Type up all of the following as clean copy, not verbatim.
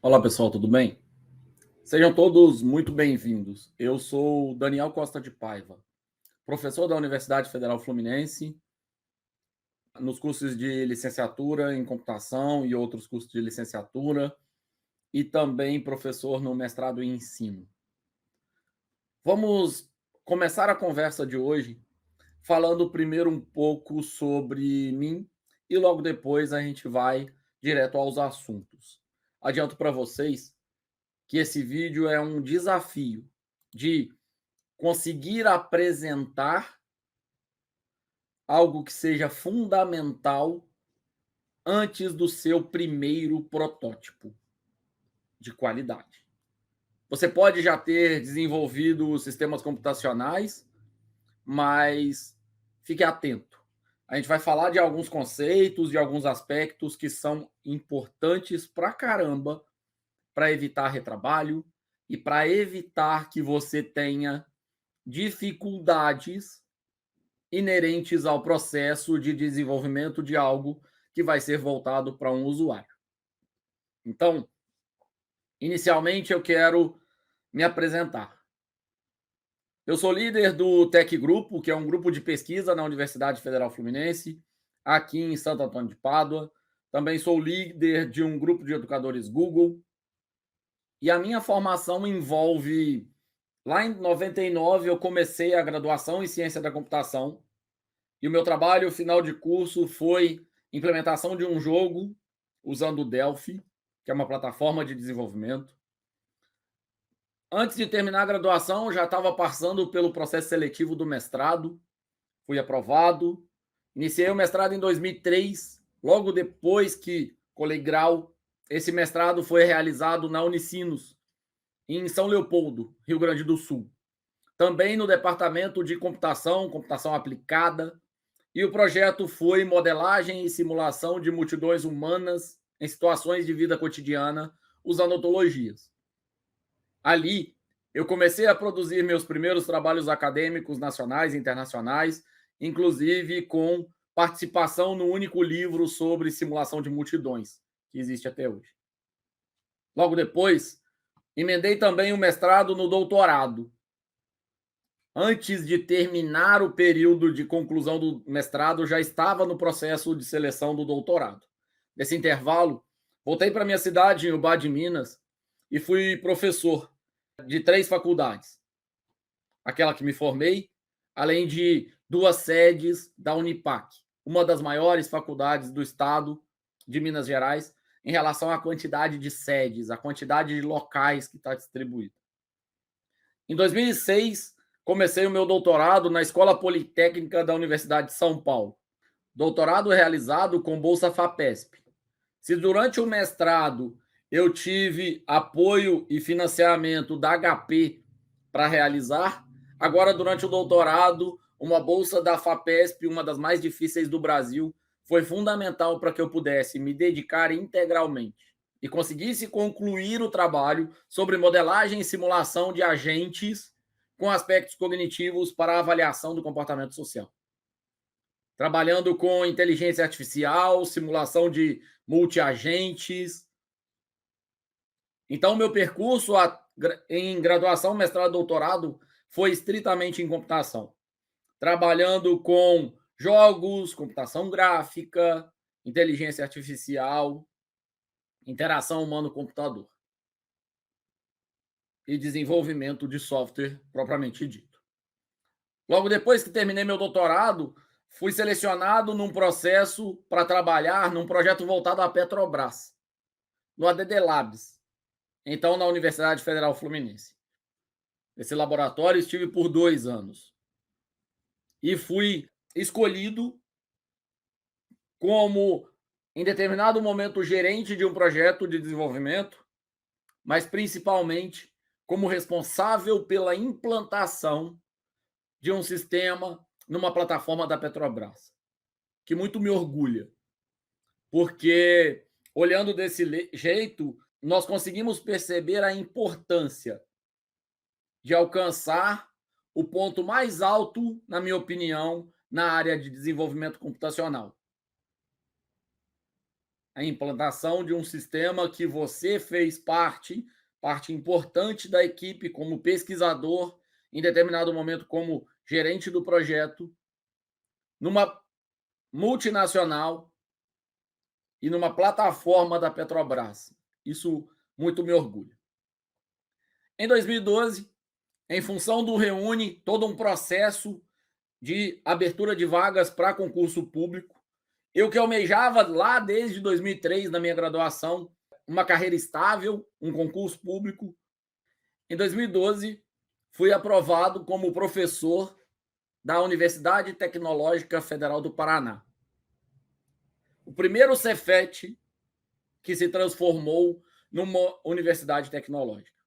Olá pessoal, tudo bem? Sejam todos muito bem-vindos. Eu sou Daniel Costa de Paiva, professor da Universidade Federal Fluminense, nos cursos de licenciatura em computação e outros cursos de licenciatura, e também professor no mestrado em ensino. Vamos começar a conversa de hoje falando primeiro um pouco sobre mim e logo depois a gente vai direto aos assuntos. Adianto para vocês que esse vídeo é um desafio de conseguir apresentar algo que seja fundamental antes do seu primeiro protótipo de qualidade. Você pode já ter desenvolvido sistemas computacionais, mas fique atento. A gente vai falar de alguns conceitos, de alguns aspectos que são importantes pra caramba para evitar retrabalho e para evitar que você tenha dificuldades inerentes ao processo de desenvolvimento de algo que vai ser voltado para um usuário. Então, inicialmente eu quero me apresentar. Eu sou líder do Tec Grupo, que é um grupo de pesquisa na Universidade Federal Fluminense, aqui em Santo Antônio de Pádua. Também sou líder de um grupo de educadores Google. E a minha formação envolve. Lá em 99, eu comecei a graduação em ciência da computação. E o meu trabalho final de curso foi implementação de um jogo usando o Delphi, que é uma plataforma de desenvolvimento. Antes de terminar a graduação, já estava passando pelo processo seletivo do mestrado, fui aprovado. Iniciei o mestrado em 2003, logo depois que colei grau. Esse mestrado foi realizado na Unicinos, em São Leopoldo, Rio Grande do Sul. Também no departamento de computação, computação aplicada. E o projeto foi modelagem e simulação de multidões humanas em situações de vida cotidiana usando ontologias. Ali, eu comecei a produzir meus primeiros trabalhos acadêmicos nacionais e internacionais, inclusive com participação no único livro sobre simulação de multidões que existe até hoje. Logo depois, emendei também o mestrado no doutorado. Antes de terminar o período de conclusão do mestrado, já estava no processo de seleção do doutorado. Nesse intervalo, voltei para minha cidade, em Ubá de Minas, e fui professor de 3 faculdades. Aquela que me formei, além de 2 sedes da Unipac, uma das maiores faculdades do estado de Minas Gerais, em relação à quantidade de sedes, a quantidade de locais que está distribuída. Em 2006, comecei o meu doutorado na Escola Politécnica da Universidade de São Paulo. Doutorado realizado com bolsa FAPESP. Se durante o mestrado eu tive apoio e financiamento da HP para realizar, agora durante o doutorado, uma bolsa da FAPESP, uma das mais difíceis do Brasil, foi fundamental para que eu pudesse me dedicar integralmente e conseguisse concluir o trabalho sobre modelagem e simulação de agentes com aspectos cognitivos para a avaliação do comportamento social. Trabalhando com inteligência artificial, simulação de multiagentes. Então, meu percurso em graduação, mestrado, doutorado foi estritamente em computação, trabalhando com jogos, computação gráfica, inteligência artificial, interação humano-computador e desenvolvimento de software propriamente dito. Logo depois que terminei meu doutorado, fui selecionado num processo para trabalhar num projeto voltado à Petrobras, no ADD Labs, então na Universidade Federal Fluminense. Nesse laboratório estive por 2 anos e fui escolhido como, em determinado momento, gerente de um projeto de desenvolvimento, mas principalmente como responsável pela implantação de um sistema numa plataforma da Petrobras, que muito me orgulha, porque olhando desse jeito, nós conseguimos perceber a importância de alcançar o ponto mais alto, na minha opinião, na área de desenvolvimento computacional. a implantação de um sistema que você fez parte importante da equipe como pesquisador, em determinado momento como gerente do projeto, numa multinacional e numa plataforma da Petrobras. Isso muito me orgulha. Em 2012, em função do Reúne, todo um processo de abertura de vagas para concurso público, eu que almejava lá desde 2003, na minha graduação, uma carreira estável, um concurso público. Em 2012, fui aprovado como professor da Universidade Tecnológica Federal do Paraná. O primeiro Cefet que se transformou numa universidade tecnológica.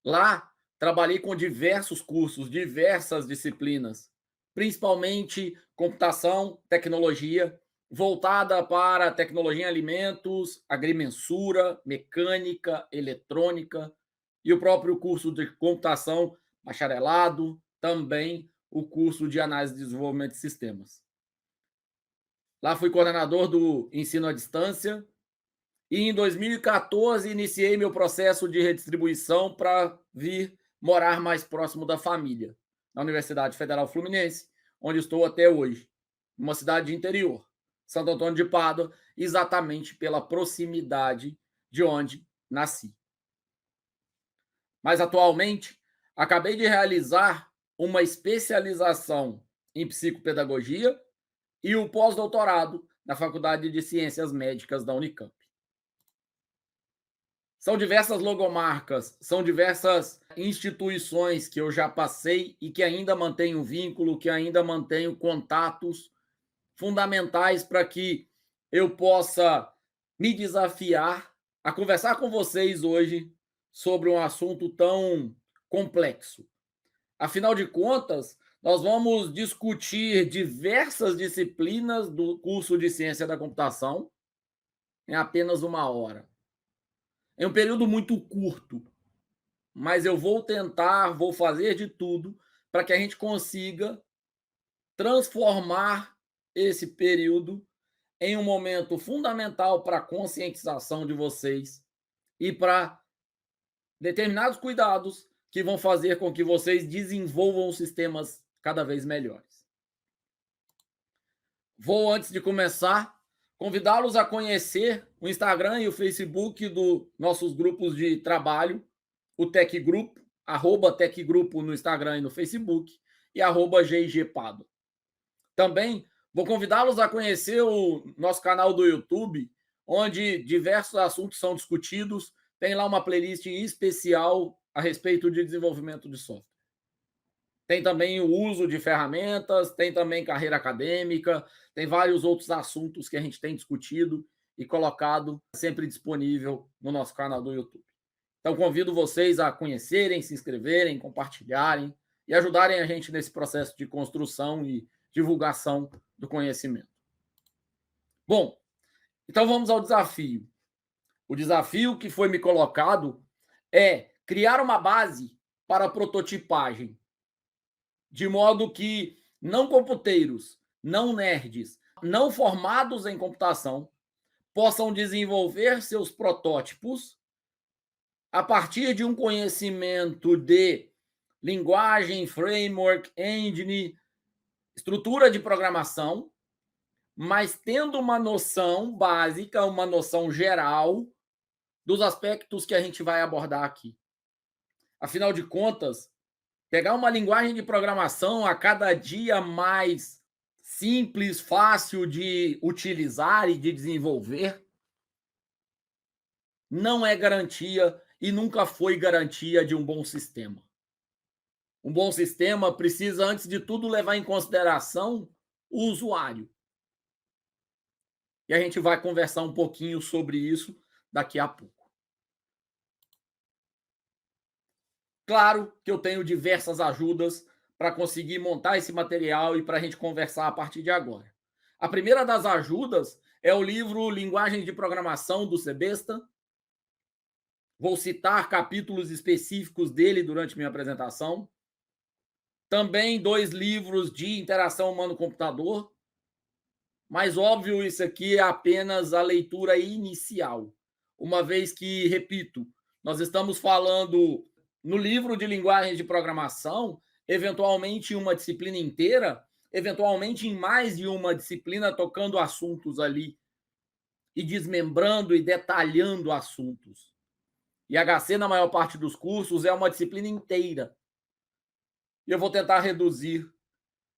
Lá, trabalhei com diversos cursos, diversas disciplinas, principalmente computação, tecnologia, voltada para tecnologia em alimentos, agrimensura, mecânica, eletrônica e o próprio curso de computação, bacharelado, também o curso de análise e desenvolvimento de sistemas. Lá fui coordenador do ensino à distância e em 2014 iniciei meu processo de redistribuição para vir morar mais próximo da família, na Universidade Federal Fluminense, onde estou até hoje, uma cidade de interior, Santo Antônio de Pádua, exatamente pela proximidade de onde nasci. Mas atualmente, acabei de realizar uma especialização em psicopedagogia e o pós-doutorado na Faculdade de Ciências Médicas da Unicamp. São diversas logomarcas, são diversas instituições que eu já passei e que ainda mantenho vínculo, que ainda mantenho contatos fundamentais para que eu possa me desafiar a conversar com vocês hoje sobre um assunto tão complexo. Afinal de contas, nós vamos discutir diversas disciplinas do curso de Ciência da Computação em apenas 1 hora. É um período muito curto, mas eu vou tentar, vou fazer de tudo para que a gente consiga transformar esse período em um momento fundamental para a conscientização de vocês e para determinados cuidados que vão fazer com que vocês desenvolvam sistemas cada vez melhores. Vou, antes de começar, convidá-los a conhecer o Instagram e o Facebook dos nossos grupos de trabalho, o Tech Grupo, @Tech Grupo no Instagram e no Facebook, e @GIGPado. Também vou convidá-los a conhecer o nosso canal do YouTube, onde diversos assuntos são discutidos. Tem lá uma playlist especial a respeito de desenvolvimento de software. Tem também o uso de ferramentas, tem também carreira acadêmica, tem vários outros assuntos que a gente tem discutido e colocado sempre disponível no nosso canal do YouTube. Então, convido vocês a conhecerem, se inscreverem, compartilharem e ajudarem a gente nesse processo de construção e divulgação do conhecimento. Bom, então vamos ao desafio. O desafio que foi me colocado é criar uma base para a prototipagem, de modo que não computeiros, não nerds, não formados em computação possam desenvolver seus protótipos a partir de um conhecimento de linguagem, framework, engine, estrutura de programação, mas tendo uma noção básica, uma noção geral dos aspectos que a gente vai abordar aqui. Afinal de contas, pegar uma linguagem de programação a cada dia mais simples, fácil de utilizar e de desenvolver, não é garantia e nunca foi garantia de um bom sistema. Um bom sistema precisa, antes de tudo, levar em consideração o usuário. E a gente vai conversar um pouquinho sobre isso daqui a pouco. Claro que eu tenho diversas ajudas para conseguir montar esse material e para a gente conversar a partir de agora. A primeira das ajudas é o livro Linguagens de Programação, do Sebesta. Vou citar capítulos específicos dele durante minha apresentação. Também 2 livros de interação humano-computador, Mas, óbvio, isso aqui é apenas a leitura inicial. Uma vez que, repito, nós estamos falando no livro de linguagem de programação, eventualmente em uma disciplina inteira, eventualmente em mais de uma disciplina, tocando assuntos ali e desmembrando e detalhando assuntos. E HC, na maior parte dos cursos, é uma disciplina inteira. E eu vou tentar reduzir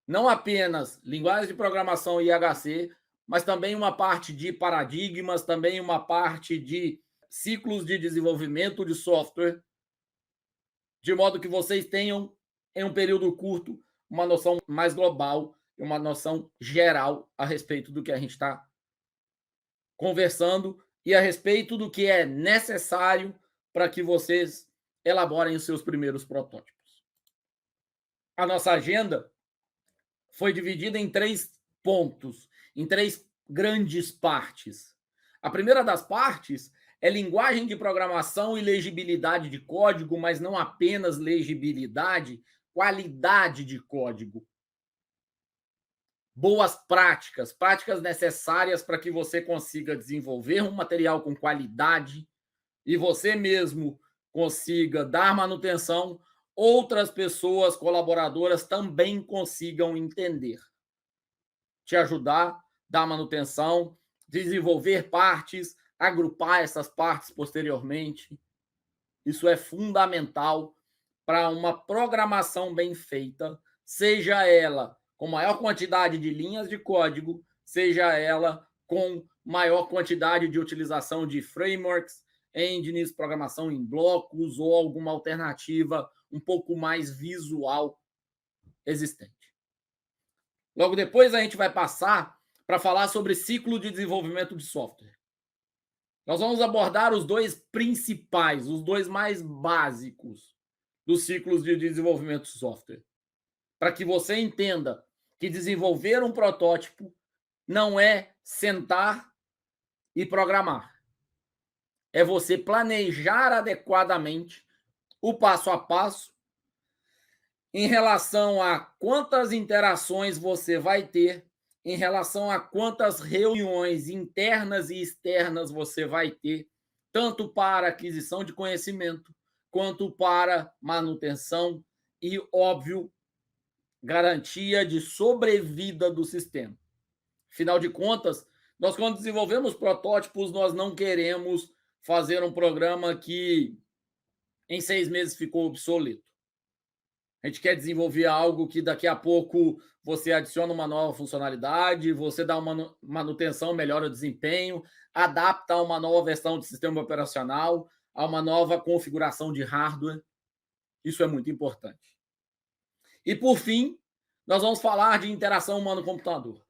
não apenas linguagem de programação e HC, mas também uma parte de paradigmas, também uma parte de ciclos de desenvolvimento de software, de modo que vocês tenham, em um período curto, uma noção mais global e uma noção geral a respeito do que a gente está conversando e a respeito do que é necessário para que vocês elaborem os seus primeiros protótipos. A nossa agenda foi dividida em 3 pontos, em 3 grandes partes. A primeira das partes é linguagem de programação e legibilidade de código, mas não apenas legibilidade, qualidade de código. Boas práticas, práticas necessárias para que você consiga desenvolver um material com qualidade e você mesmo consiga dar manutenção, outras pessoas colaboradoras também consigam entender. Te ajudar, dar manutenção, desenvolver partes, agrupar essas partes posteriormente. Isso é fundamental para uma programação bem feita, seja ela com maior quantidade de linhas de código, seja ela com maior quantidade de utilização de frameworks, engines, programação em blocos ou alguma alternativa um pouco mais visual existente. Logo depois a gente vai passar para falar sobre ciclo de desenvolvimento de software. Nós vamos abordar os 2 principais, os 2 mais básicos dos ciclos de desenvolvimento de software, para que você entenda que desenvolver um protótipo não é sentar e programar. É você planejar adequadamente o passo a passo em relação a quantas interações você vai ter, em relação a quantas reuniões internas e externas você vai ter, tanto para aquisição de conhecimento, quanto para manutenção e, óbvio, garantia de sobrevida do sistema. Afinal de contas, nós, quando desenvolvemos protótipos, nós não queremos fazer um programa que em 6 meses ficou obsoleto. A gente quer desenvolver algo que daqui a pouco você adiciona uma nova funcionalidade, você dá uma manutenção, melhora o desempenho, adapta a uma nova versão do sistema operacional, a uma nova configuração de hardware. Isso é muito importante. E, por fim, nós vamos falar de interação humano-computador.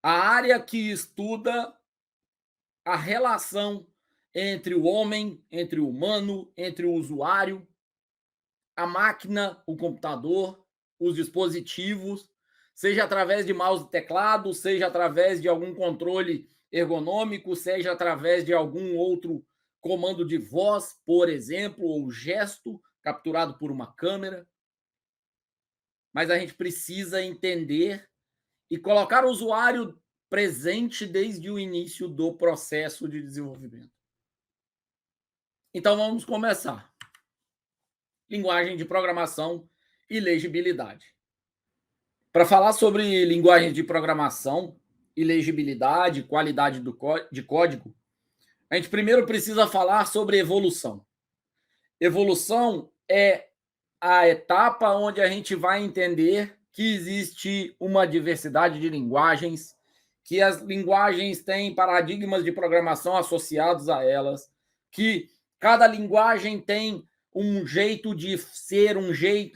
A área que estuda a relação entre o homem, entre o humano, entre o usuário, a máquina, o computador, os dispositivos, seja através de mouse e teclado, seja através de algum controle ergonômico, seja através de algum outro comando de voz, por exemplo, ou gesto capturado por uma câmera. Mas a gente precisa entender e colocar o usuário presente desde o início do processo de desenvolvimento. Então vamos começar. Linguagem de programação e legibilidade. Para falar sobre linguagem de programação e legibilidade, qualidade de código, a gente primeiro precisa falar sobre evolução. Evolução é a etapa onde a gente vai entender que existe uma diversidade de linguagens, que as linguagens têm paradigmas de programação associados a elas, que cada linguagem tem um jeito de ser,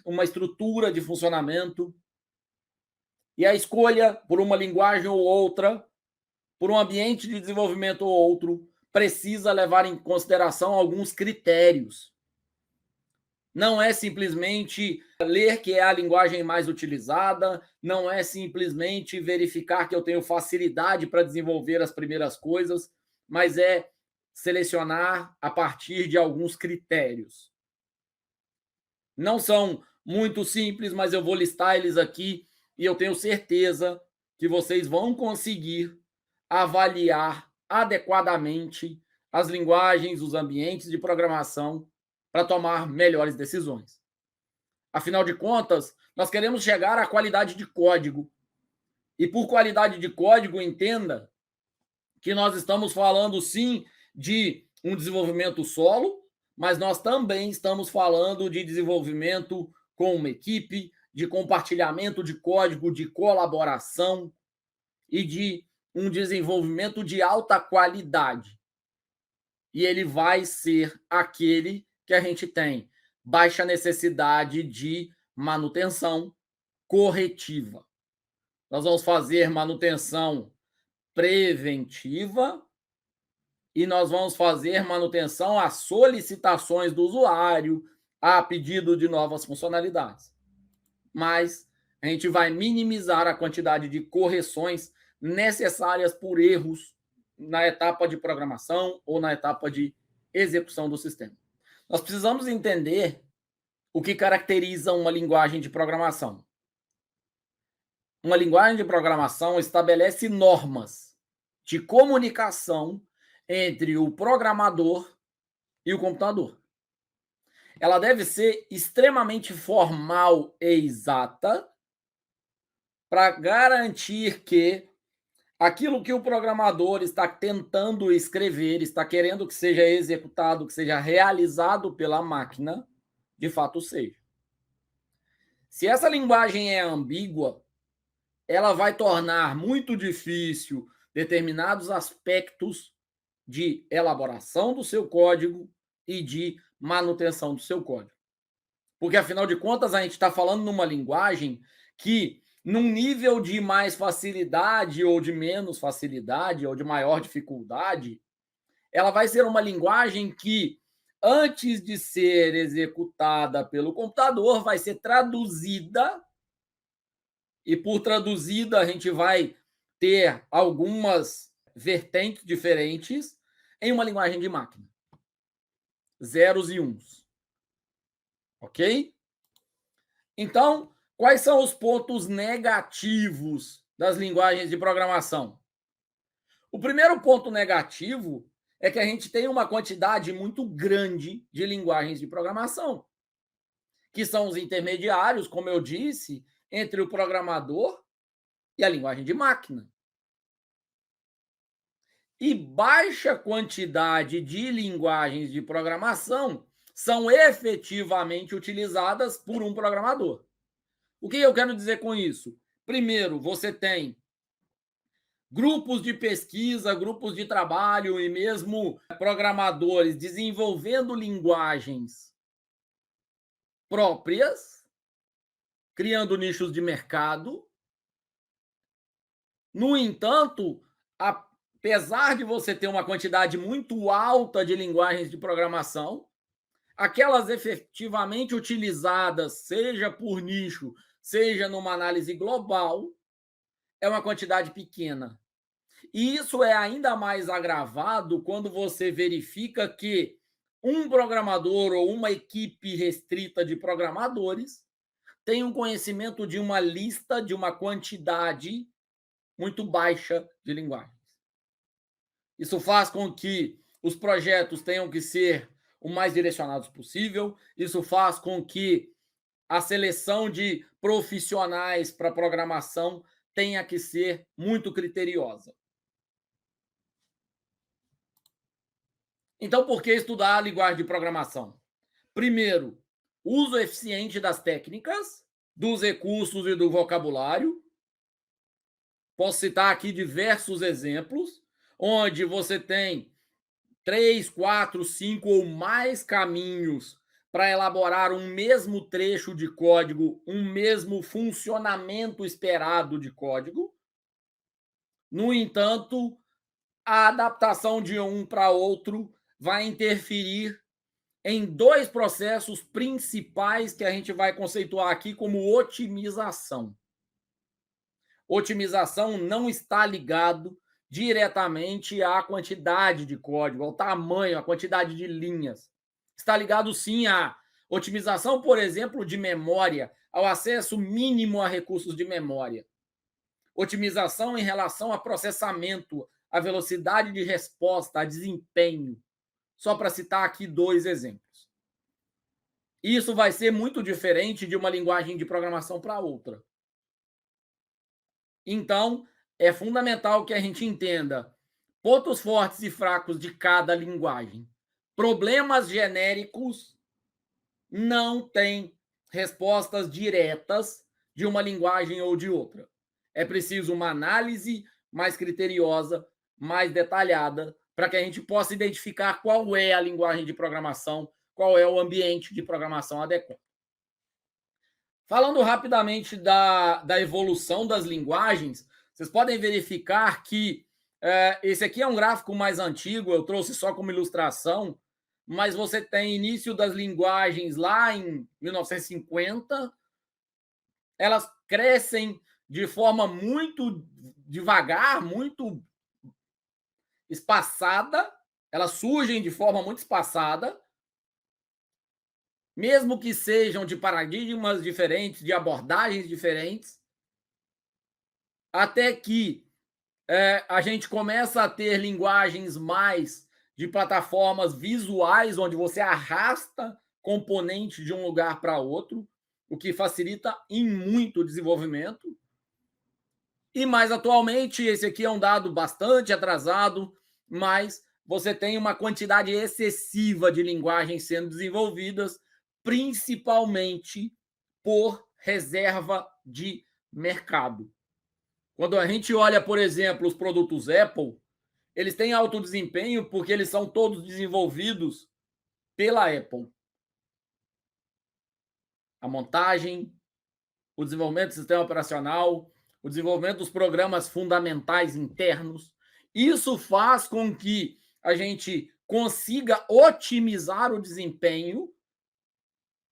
uma estrutura de funcionamento, e a escolha por uma linguagem ou outra, por um ambiente de desenvolvimento ou outro, precisa levar em consideração alguns critérios. Não é simplesmente ler que é a linguagem mais utilizada, não é simplesmente verificar que eu tenho facilidade para desenvolver as primeiras coisas, mas é selecionar a partir de alguns critérios. Não são muito simples, mas eu vou listar eles aqui e eu tenho certeza que vocês vão conseguir avaliar adequadamente as linguagens, os ambientes de programação para tomar melhores decisões. Afinal de contas, nós queremos chegar à qualidade de código. E por qualidade de código, entenda que nós estamos falando, sim, de um desenvolvimento solo, mas nós também estamos falando de desenvolvimento com uma equipe, de compartilhamento de código, de colaboração e de um desenvolvimento de alta qualidade. E ele vai ser aquele que a gente tem baixa necessidade de manutenção corretiva. Nós vamos fazer manutenção preventiva e nós vamos fazer manutenção às solicitações do usuário, a pedido de novas funcionalidades. Mas a gente vai minimizar a quantidade de correções necessárias por erros na etapa de programação ou na etapa de execução do sistema. Nós precisamos entender o que caracteriza uma linguagem de programação. Uma linguagem de programação estabelece normas de comunicação entre o programador e o computador. Ela deve ser extremamente formal e exata para garantir que aquilo que o programador está tentando escrever, está querendo que seja executado, que seja realizado pela máquina, de fato seja. Se essa linguagem é ambígua, ela vai tornar muito difícil determinados aspectos de elaboração do seu código e de manutenção do seu código. Porque, afinal de contas, a gente está falando numa linguagem que, num nível de mais facilidade ou de menos facilidade ou de maior dificuldade, ela vai ser uma linguagem que, antes de ser executada pelo computador, vai ser traduzida. E por traduzida, a gente vai ter algumas vertentes diferentes em uma linguagem de máquina. Zeros e uns. Ok? Então, quais são os pontos negativos das linguagens de programação? O primeiro ponto negativo é que a gente tem uma quantidade muito grande de linguagens de programação, que são os intermediários, como eu disse, entre o programador e a linguagem de máquina. E baixa quantidade de linguagens de programação são efetivamente utilizadas por um programador. O que eu quero dizer com isso? Primeiro, você tem grupos de pesquisa, grupos de trabalho e mesmo programadores desenvolvendo linguagens próprias, criando nichos de mercado. No entanto, apesar de você ter uma quantidade muito alta de linguagens de programação, aquelas efetivamente utilizadas, seja por nicho, seja numa análise global, é uma quantidade pequena. E isso é ainda mais agravado quando você verifica que um programador ou uma equipe restrita de programadores tem um conhecimento de uma lista, de uma quantidade muito baixa de linguagens. Isso faz com que os projetos tenham que ser o mais direcionados possível, isso faz com que a seleção de profissionais para programação tenha que ser muito criteriosa. Então, por que estudar a linguagem de programação? Primeiro, uso eficiente das técnicas, dos recursos e do vocabulário. Posso citar aqui diversos exemplos, onde você tem 3, 4, 5 ou mais caminhos para elaborar um mesmo trecho de código, um mesmo funcionamento esperado de código. No entanto, a adaptação de um para outro vai interferir em dois processos principais que a gente vai conceituar aqui como otimização. Otimização não está ligado diretamente à quantidade de código, ao tamanho, à quantidade de linhas. Está ligado, sim, à otimização, por exemplo, de memória, ao acesso mínimo a recursos de memória. otimização em relação a processamento, a velocidade de resposta, a desempenho. Só para citar aqui 2 exemplos. Isso vai ser muito diferente de uma linguagem de programação para outra. Então, é fundamental que a gente entenda pontos fortes e fracos de cada linguagem. Problemas genéricos não têm respostas diretas de uma linguagem ou de outra. É preciso uma análise mais criteriosa, mais detalhada, para que a gente possa identificar qual é a linguagem de programação, qual é o ambiente de programação adequado. Falando rapidamente da evolução das linguagens, vocês podem verificar que esse aqui é um gráfico mais antigo, eu trouxe só como ilustração, mas você tem início das linguagens lá em 1950, elas crescem de forma muito devagar, muito espaçada, elas surgem de forma muito espaçada, mesmo que sejam de paradigmas diferentes, de abordagens diferentes, até que a gente começa a ter linguagens mais de plataformas visuais, onde você arrasta componente de um lugar para outro, o que facilita em muito o desenvolvimento. E mais atualmente, esse aqui é um dado bastante atrasado, mas você tem uma quantidade excessiva de linguagens sendo desenvolvidas, principalmente por reserva de mercado. Quando a gente olha, por exemplo, os produtos Apple, eles têm alto desempenho porque eles são todos desenvolvidos pela Apple. A montagem, o desenvolvimento do sistema operacional, o desenvolvimento dos programas fundamentais internos. Isso faz com que a gente consiga otimizar o desempenho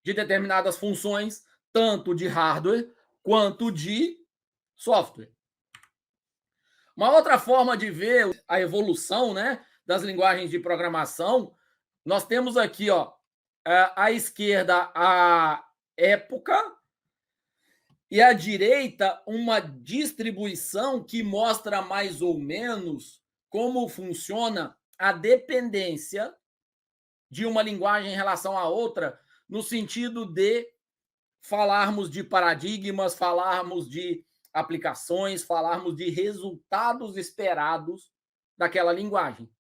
de determinadas funções, tanto de hardware quanto de software. Uma outra forma de ver a evolução, né, das linguagens de programação, nós temos aqui, à esquerda a época e à direita uma distribuição que mostra mais ou menos como funciona a dependência de uma linguagem em relação à outra, no sentido de falarmos de paradigmas, falarmos de aplicações, falarmos de resultados esperados daquela linguagem.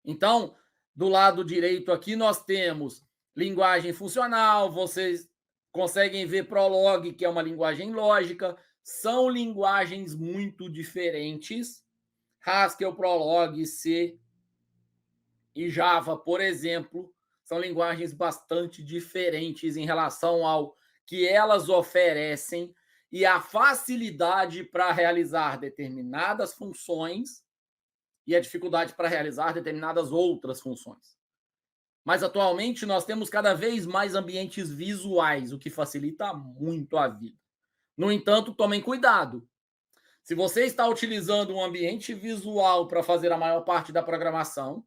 Então, do lado direito aqui, nós temos linguagem funcional, vocês conseguem ver Prolog, que é uma linguagem lógica, são linguagens muito diferentes. Haskell, Prolog, C e Java, por exemplo, são linguagens bastante diferentes em relação ao que elas oferecem e a facilidade para realizar determinadas funções e a dificuldade para realizar determinadas outras funções. Mas atualmente nós temos cada vez mais ambientes visuais, o que facilita muito a vida. No entanto, tomem cuidado. Se você está utilizando um ambiente visual para fazer a maior parte da programação,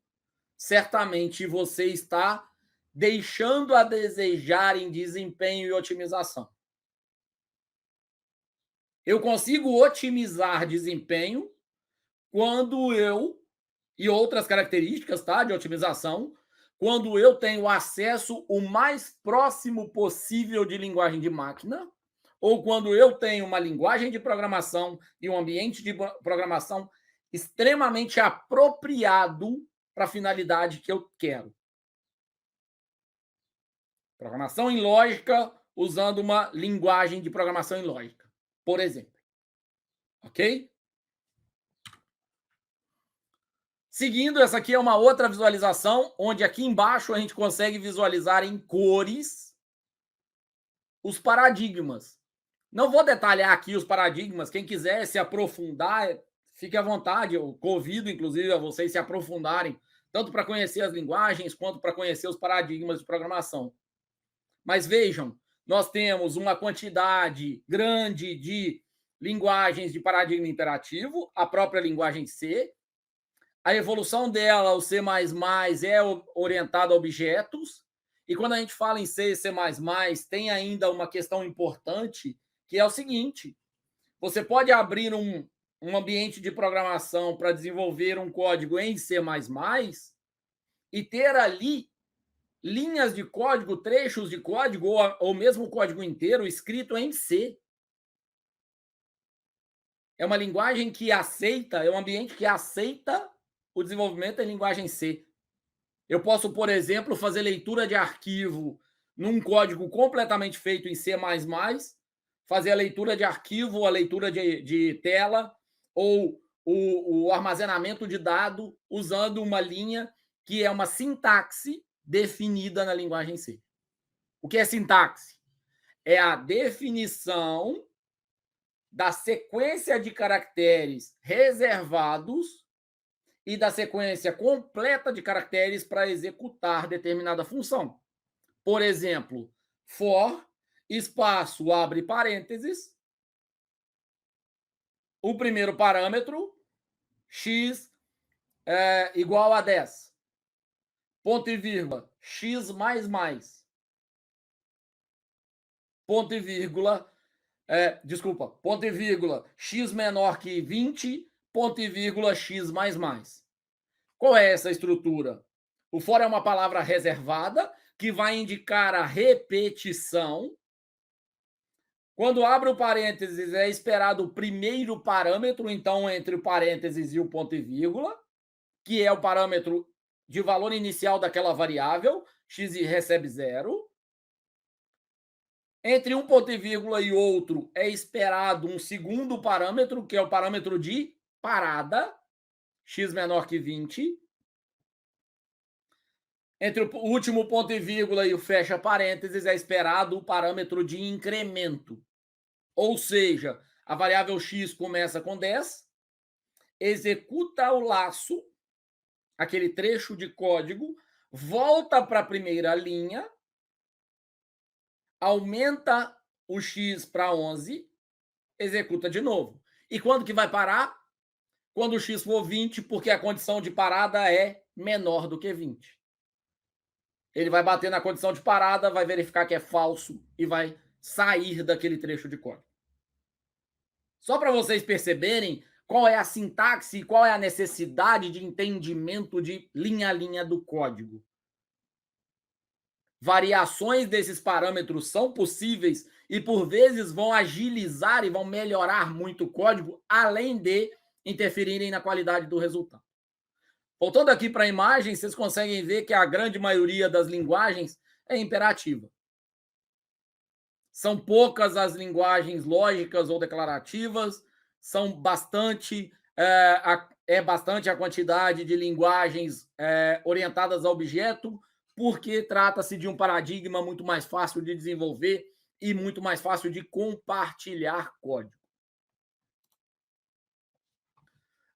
certamente você está deixando a desejar em desempenho e otimização. Eu consigo otimizar desempenho quando eu, e outras características, tá, de otimização, quando eu tenho acesso o mais próximo possível de linguagem de máquina, ou quando eu tenho uma linguagem de programação e um ambiente de programação extremamente apropriado para a finalidade que eu quero. Programação em lógica usando uma linguagem de programação em lógica, por exemplo. Ok? Seguindo, essa aqui é uma outra visualização, onde aqui embaixo a gente consegue visualizar em cores os paradigmas. Não vou detalhar aqui os paradigmas, quem quiser se aprofundar, fique à vontade, eu convido, inclusive, a vocês se aprofundarem, tanto para conhecer as linguagens, quanto para conhecer os paradigmas de programação. Mas vejam, nós temos uma quantidade grande de linguagens de paradigma imperativo, a própria linguagem C. A evolução dela, o C++, é orientada a objetos. E quando a gente fala em C e C++, tem ainda uma questão importante, que é o seguinte: Você pode abrir um ambiente de programação para desenvolver um código em C++ e ter ali linhas de código, trechos de código, ou mesmo o código inteiro escrito em C. É uma linguagem que aceita, é um ambiente que aceita o desenvolvimento em linguagem C. Eu posso, por exemplo, fazer leitura de arquivo num código completamente feito em C++, fazer a leitura de arquivo, a leitura de tela, ou o armazenamento de dado usando uma linha que é uma sintaxe definida na linguagem C. O que é sintaxe? É a definição da sequência de caracteres reservados e da sequência completa de caracteres para executar determinada função. Por exemplo, for, espaço, abre parênteses, o primeiro parâmetro, x igual a 10, ponto e vírgula, x mais mais, ponto e vírgula, ponto e vírgula, x menor que 20, ponto e vírgula, x mais mais. Qual é essa estrutura? O for é uma palavra reservada que vai indicar a repetição. Quando abre o parênteses, é esperado o primeiro parâmetro, então, entre o parênteses e o ponto e vírgula, que é o parâmetro de valor inicial daquela variável, x recebe 0. Entre um ponto e vírgula e outro, é esperado um segundo parâmetro, que é o parâmetro de parada, x menor que 20. Entre o último ponto e vírgula e o fecha parênteses, é esperado o parâmetro de incremento. Ou seja, a variável x começa com 10, executa o laço, aquele trecho de código, volta para a primeira linha, aumenta o x para 11, executa de novo. E quando que vai parar? Quando o x for 20, porque a condição de parada é menor do que 20. Ele vai bater na condição de parada, vai verificar que é falso e vai sair daquele trecho de código. Só para vocês perceberem qual é a sintaxe e qual é a necessidade de entendimento de linha a linha do código. Variações desses parâmetros são possíveis e, por vezes, vão agilizar e vão melhorar muito o código, além de interferirem na qualidade do resultado. Voltando aqui para a imagem, vocês conseguem ver que a grande maioria das linguagens é imperativa. São poucas as linguagens lógicas ou declarativas, são bastante bastante a quantidade de linguagens orientadas a objeto, porque trata-se de um paradigma muito mais fácil de desenvolver e muito mais fácil de compartilhar código.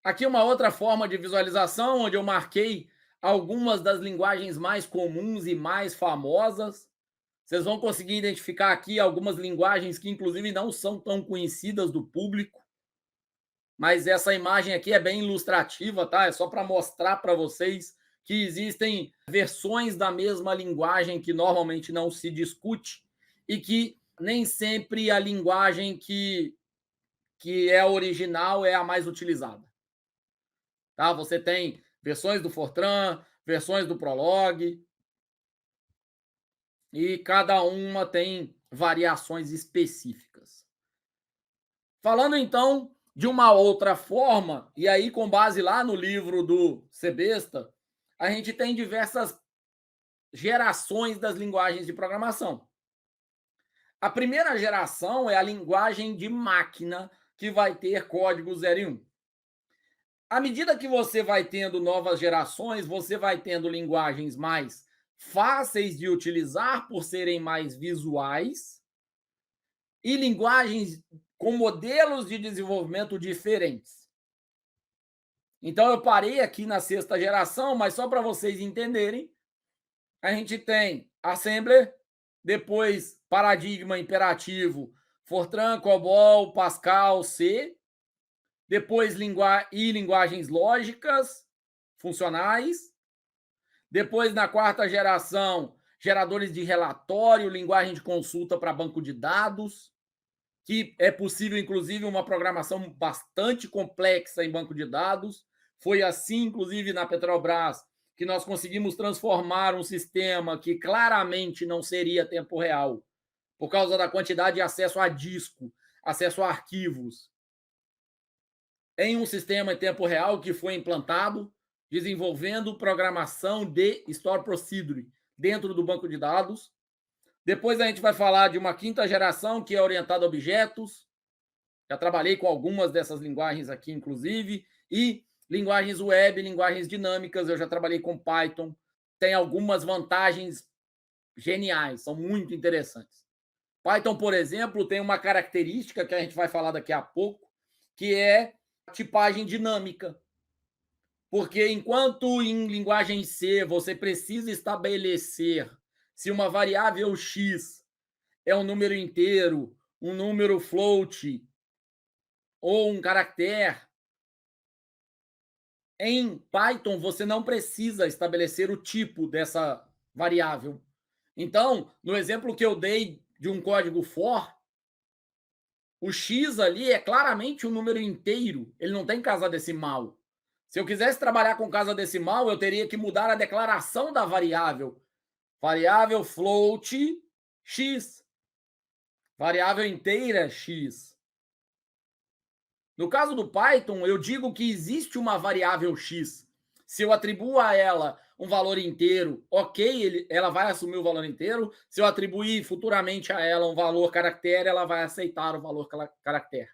Aqui uma outra forma de visualização, onde eu marquei algumas das linguagens mais comuns e mais famosas. Vocês vão conseguir identificar aqui algumas linguagens que, inclusive, não são tão conhecidas do público. Mas essa imagem aqui é bem ilustrativa, tá? É só para mostrar para vocês que existem versões da mesma linguagem que normalmente não se discute e que nem sempre a linguagem que é original é a mais utilizada. Tá? Você tem versões do Fortran, versões do Prolog, e cada uma tem variações específicas. Falando então de uma outra forma, e aí com base lá no livro do Sebesta, a gente tem diversas gerações das linguagens de programação. A primeira geração é a linguagem de máquina, que vai ter código 0 e 1. À medida que você vai tendo novas gerações, você vai tendo linguagens mais fáceis de utilizar por serem mais visuais e linguagens com modelos de desenvolvimento diferentes. Então, eu parei aqui na sexta geração, mas só para vocês entenderem, a gente tem Assembler, depois paradigma imperativo, Fortran, COBOL, Pascal, C, depois linguagens lógicas, funcionais, depois, na quarta geração, geradores de relatório, linguagem de consulta para banco de dados. que é possível, inclusive, uma programação bastante complexa em banco de dados. Foi assim, inclusive, na Petrobras, que nós conseguimos transformar um sistema que claramente não seria tempo real, por causa da quantidade de acesso a disco, acesso a arquivos, em um sistema em tempo real que foi implantado, desenvolvendo programação de Store Procedure dentro do banco de dados. Depois a gente vai falar de uma quinta geração que é orientada a objetos. Já trabalhei com algumas dessas linguagens aqui, inclusive, e linguagens web, linguagens dinâmicas, eu já trabalhei com Python. Tem algumas vantagens geniais, são muito interessantes. Python, por exemplo, tem uma característica que a gente vai falar daqui a pouco, que é a tipagem dinâmica. Porque enquanto em linguagem C você precisa estabelecer se uma variável x é um número inteiro, um número float ou um caractere, em Python você não precisa estabelecer o tipo dessa variável. Então, no exemplo que eu dei de um código for, o x ali é claramente um número inteiro, ele não tem casa decimal. Se eu quisesse trabalhar com casa decimal, eu teria que mudar a declaração da variável. Variável float x. Variável inteira x. No caso do Python, eu digo que existe uma variável x. Se eu atribuo a ela um valor inteiro, ok, ela vai assumir o valor inteiro. Se eu atribuir futuramente a ela um valor caractere, ela vai aceitar o valor caractere.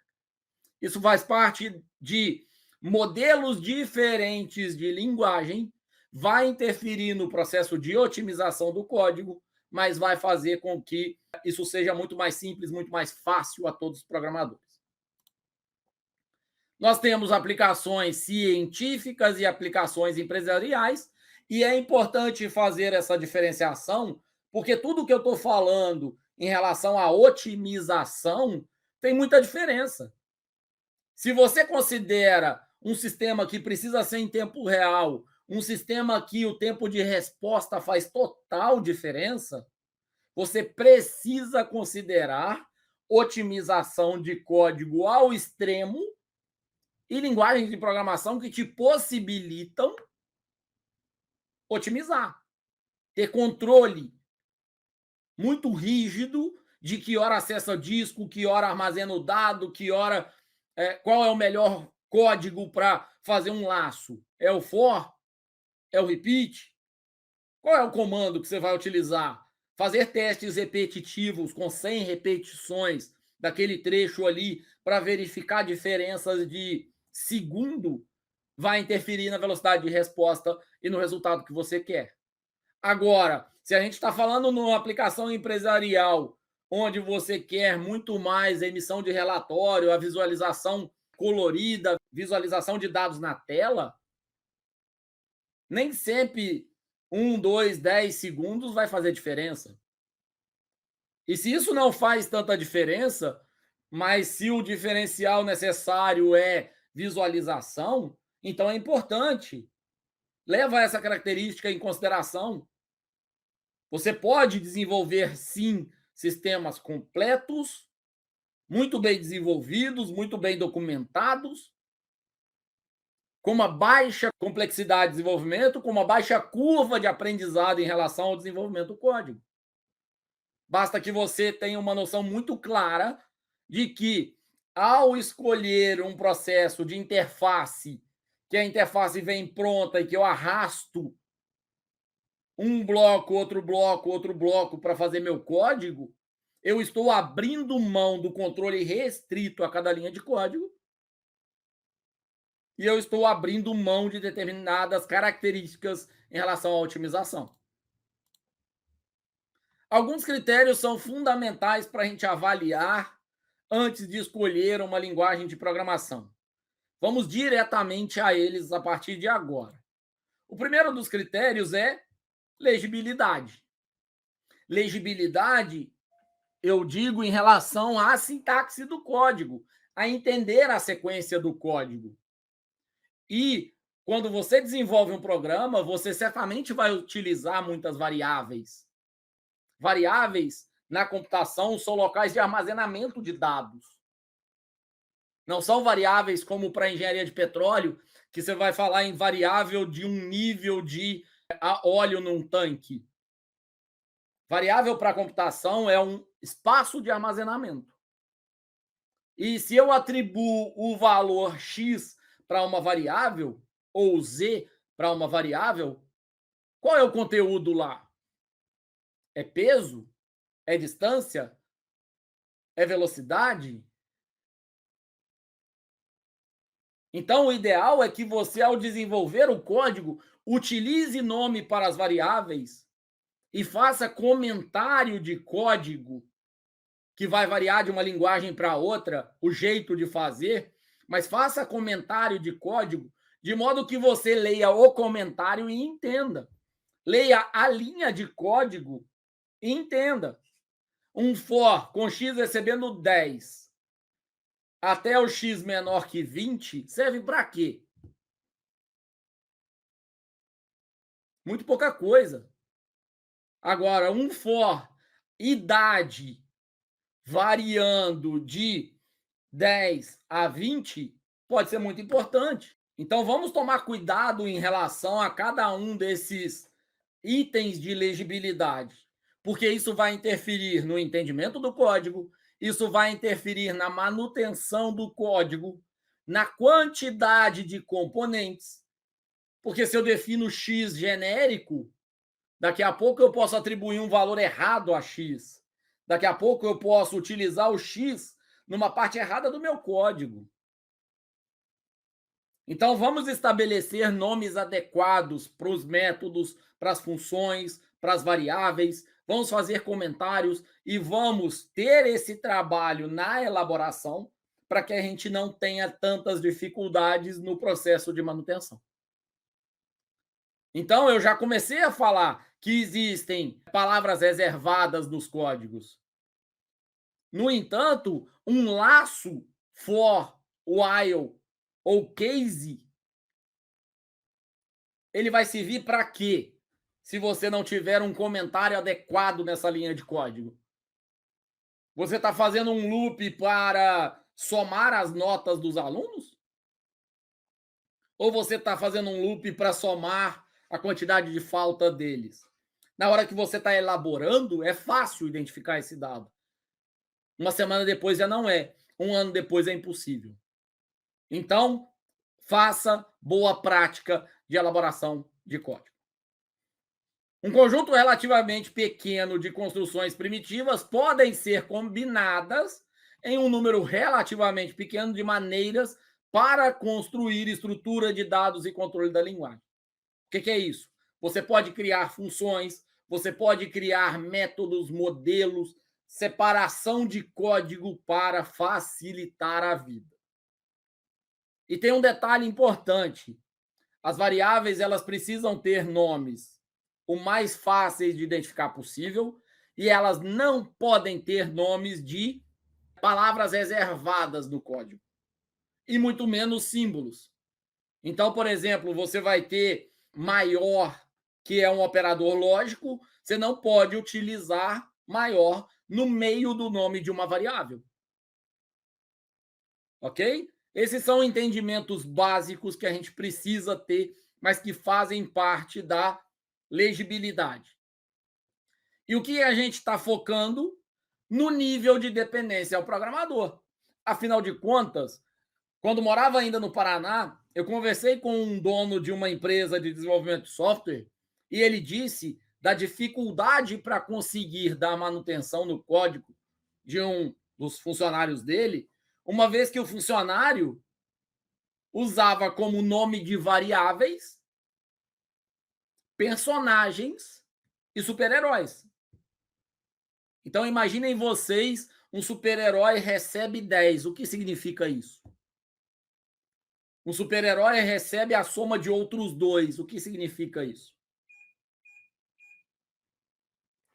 Isso faz parte de modelos diferentes de linguagem, vai interferir no processo de otimização do código, mas vai fazer com que isso seja muito mais simples, muito mais fácil a todos os programadores. Nós temos aplicações científicas e aplicações empresariais, e é importante fazer essa diferenciação, porque tudo que eu estou falando em relação à otimização tem muita diferença. Se você considera um sistema que precisa ser em tempo real, um sistema que o tempo de resposta faz total diferença, você precisa considerar otimização de código ao extremo e linguagens de programação que te possibilitam otimizar, ter controle muito rígido de que hora acessa o disco, que hora armazena o dado, que hora qual é o melhor código para fazer um laço. É o for? É o repeat? Qual é o comando que você vai utilizar? Fazer testes repetitivos com 100 repetições daquele trecho ali para verificar diferenças de segundo vai interferir na velocidade de resposta e no resultado que você quer. Agora, se a gente está falando numa aplicação empresarial onde você quer muito mais a emissão de relatório, a visualização colorida, visualização de dados na tela, nem sempre 1, 2, 10 segundos vai fazer diferença. E se isso não faz tanta diferença, mas se o diferencial necessário é visualização, então é importante. Leva essa característica em consideração. Você pode desenvolver, sim, sistemas completos, muito bem desenvolvidos, muito bem documentados, com uma baixa complexidade de desenvolvimento, com uma baixa curva de aprendizado em relação ao desenvolvimento do código. Basta que você tenha uma noção muito clara de que, ao escolher um processo de interface, que a interface vem pronta e que eu arrasto um bloco, outro bloco para fazer meu código, eu estou abrindo mão do controle restrito a cada linha de código e eu estou abrindo mão de determinadas características em relação à otimização. Alguns critérios são fundamentais para a gente avaliar antes de escolher uma linguagem de programação. Vamos diretamente a eles a partir de agora. O primeiro dos critérios é legibilidade. Legibilidade, eu digo em relação à sintaxe do código, a entender a sequência do código. E quando você desenvolve um programa, você certamente vai utilizar muitas variáveis. Variáveis na computação são locais de armazenamento de dados. Não são variáveis como para engenharia de petróleo, que você vai falar em variável de um nível de óleo num tanque. Variável para computação é um espaço de armazenamento. E se eu atribuo o valor x para uma variável, ou z para uma variável, qual é o conteúdo lá? É peso? É distância? É velocidade? Então, o ideal é que você, ao desenvolver o código, utilize nome para as variáveis e faça comentário de código, que vai variar de uma linguagem para outra, o jeito de fazer, mas faça comentário de código de modo que você leia o comentário e entenda. Leia a linha de código e entenda. Um for com x recebendo 10 até o x menor que 20 serve para quê? Muito pouca coisa. Agora, um for idade variando de 10 a 20 pode ser muito importante. Então, vamos tomar cuidado em relação a cada um desses itens de legibilidade, porque isso vai interferir no entendimento do código, isso vai interferir na manutenção do código, na quantidade de componentes, porque se eu defino x genérico, daqui a pouco eu posso atribuir um valor errado a x. Daqui a pouco eu posso utilizar o x numa parte errada do meu código. Então, vamos estabelecer nomes adequados para os métodos, para as funções, para as variáveis. Vamos fazer comentários e vamos ter esse trabalho na elaboração para que a gente não tenha tantas dificuldades no processo de manutenção. Então, eu já comecei a falar que existem palavras reservadas nos códigos. No entanto, um laço for, while ou case, ele vai servir para quê? Se você não tiver um comentário adequado nessa linha de código. Você está fazendo um loop para somar as notas dos alunos? Ou você está fazendo um loop para somar a quantidade de falta deles? Na hora que você está elaborando, é fácil identificar esse dado. Uma semana depois já não é. Um ano depois é impossível. Então, faça boa prática de elaboração de código. Um conjunto relativamente pequeno de construções primitivas podem ser combinadas em um número relativamente pequeno de maneiras para construir estrutura de dados e controle da linguagem. O que é isso? Você pode criar funções, você pode criar métodos, modelos, separação de código para facilitar a vida. E tem um detalhe importante. As variáveis, elas precisam ter nomes o mais fáceis de identificar possível e elas não podem ter nomes de palavras reservadas no código e muito menos símbolos. Então, por exemplo, você vai ter maior, que é um operador lógico, você não pode utilizar maior no meio do nome de uma variável. Ok? Esses são entendimentos básicos que a gente precisa ter, mas que fazem parte da legibilidade. E o que a gente está focando? No nível de dependência ao programador. Afinal de contas, quando morava ainda no Paraná, eu conversei com um dono de uma empresa de desenvolvimento de software e ele disse da dificuldade para conseguir dar manutenção no código de um dos funcionários dele, uma vez que o funcionário usava como nome de variáveis personagens e super-heróis. Então, imaginem vocês, um super-herói recebe 10. O que significa isso? Um super-herói recebe a soma de outros 2. O que significa isso?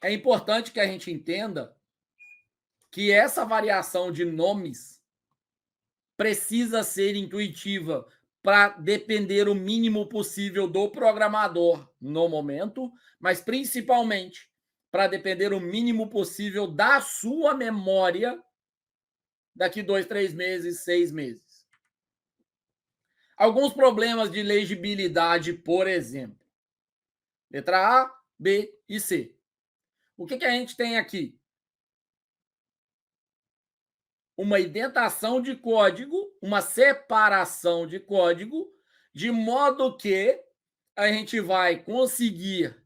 É importante que a gente entenda que essa variação de nomes precisa ser intuitiva para depender o mínimo possível do programador no momento, mas principalmente para depender o mínimo possível da sua memória daqui 2, 3 meses, 6 meses. Alguns problemas de legibilidade, por exemplo. Letra A, B e C. O que a gente tem aqui? Uma indentação de código, uma separação de código, de modo que a gente vai conseguir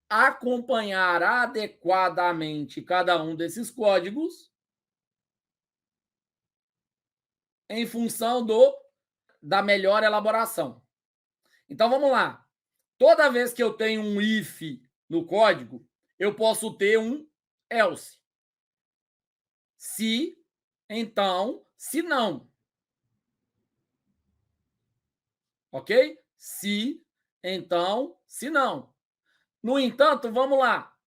acompanhar adequadamente cada um desses códigos em função da melhor elaboração. Então vamos lá. Toda vez que eu tenho um if no código, eu posso ter um else. Se, então, se não. Ok? Se, então, se não. No entanto, vamos lá.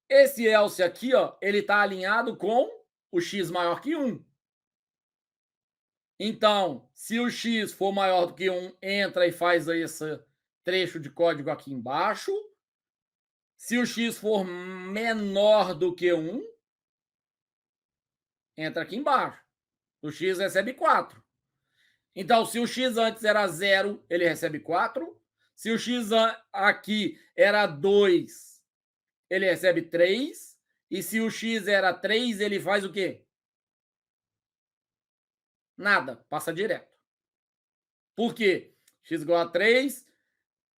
Esse else aqui, ó, ele está alinhado com o x maior que 1. Então, se o x for maior do que 1, entra e faz esse trecho de código aqui embaixo. Se o x for menor do que 1, entra aqui embaixo. O x recebe 4. Então, se o x antes era 0, ele recebe 4. Se o x aqui era 2, ele recebe 3. E se o x era 3, ele faz o quê? Nada, passa direto. Por quê? X igual a 3,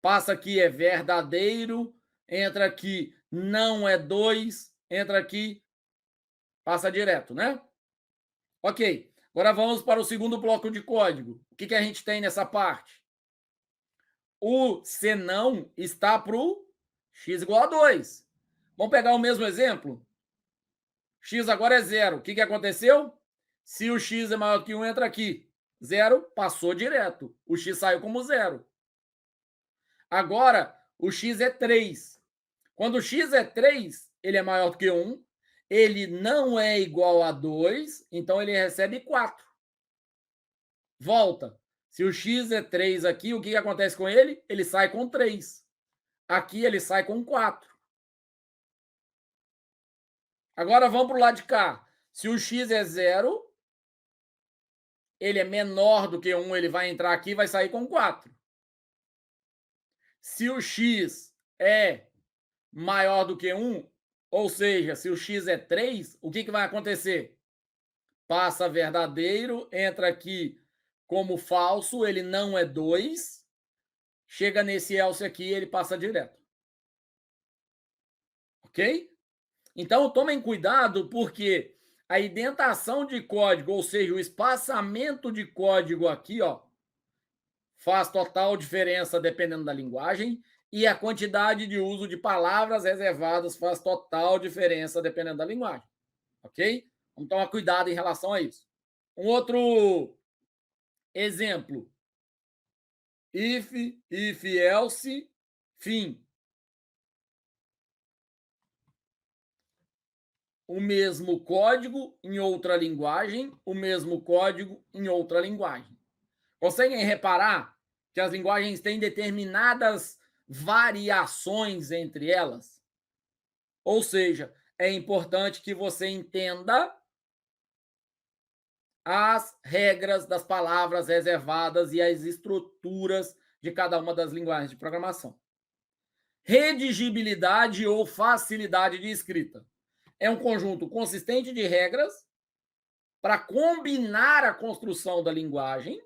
passa aqui, é verdadeiro, entra aqui, não é 2, entra aqui, passa direto, né? Ok, agora vamos para o segundo bloco de código. O que a gente tem nessa parte? O senão está para o x igual a 2. Vamos pegar o mesmo exemplo? X agora é 0. O que aconteceu? Se o x é maior que 1, entra aqui. 0, passou direto. O x saiu como 0. Agora, o x é 3. Quando o x é 3, ele é maior do que 1. Ele não é igual a 2, então ele recebe 4. Volta. Se o x é 3 aqui, o que acontece com ele? Ele sai com 3. Aqui ele sai com 4. Agora vamos para o lado de cá. Se o x é 0, ele é menor do que 1, ele vai entrar aqui e vai sair com 4. Se o x é maior do que 1, ou seja, se o x é 3, o que vai acontecer? Passa verdadeiro, entra aqui como falso, ele não é 2, chega nesse else aqui e ele passa direto. Ok? Então, tomem cuidado, porque a indentação de código, ou seja, o espaçamento de código aqui, ó, faz total diferença dependendo da linguagem, e a quantidade de uso de palavras reservadas faz total diferença dependendo da linguagem. Ok? Vamos tomar cuidado em relação a isso. Um outro exemplo. If, else, fim. O mesmo código em outra linguagem, o mesmo código em outra linguagem. Conseguem reparar que as linguagens têm determinadas variações entre elas? Ou seja, é importante que você entenda as regras das palavras reservadas e as estruturas de cada uma das linguagens de programação. Redigibilidade ou facilidade de escrita. É um conjunto consistente de regras para combinar a construção da linguagem,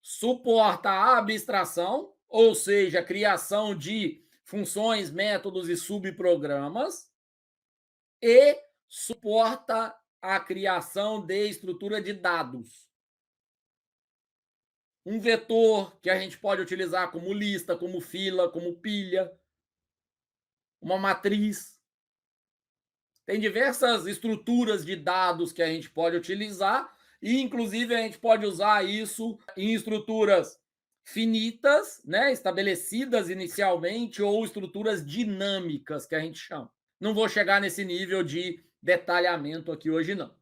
suporta a abstração, ou seja, a criação de funções, métodos e subprogramas, e suporta a criação de estrutura de dados. Um vetor que a gente pode utilizar como lista, como fila, como pilha, uma matriz. Tem diversas estruturas de dados que a gente pode utilizar e, inclusive, a gente pode usar isso em estruturas finitas, né, estabelecidas inicialmente, ou estruturas dinâmicas, que a gente chama. Não vou chegar nesse nível de detalhamento aqui hoje, não.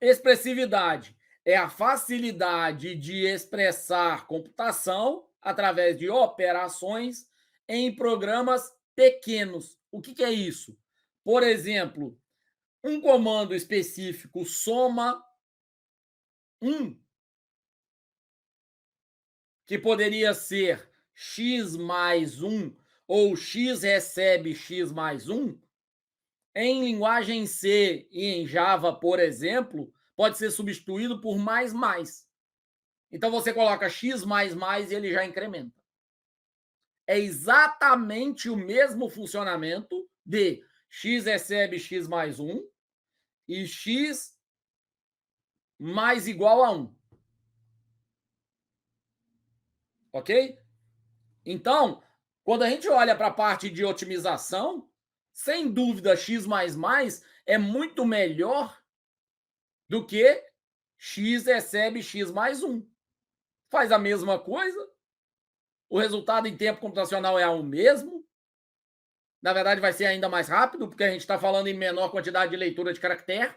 Expressividade é a facilidade de expressar computação através de operações em programas pequenos, O que é isso? Por exemplo, um comando específico soma 1, que poderia ser x mais 1 ou x recebe x mais 1, em linguagem C e em Java, por exemplo, pode ser substituído por mais mais. Então você coloca x mais mais e ele já incrementa. É exatamente o mesmo funcionamento de x recebe x mais 1 e x mais igual a 1. Ok? Então, quando a gente olha para a parte de otimização, sem dúvida, x é muito melhor do que x recebe x mais 1. Faz a mesma coisa, o resultado em tempo computacional é o mesmo. Na verdade, vai ser ainda mais rápido, porque a gente está falando em menor quantidade de leitura de caractere.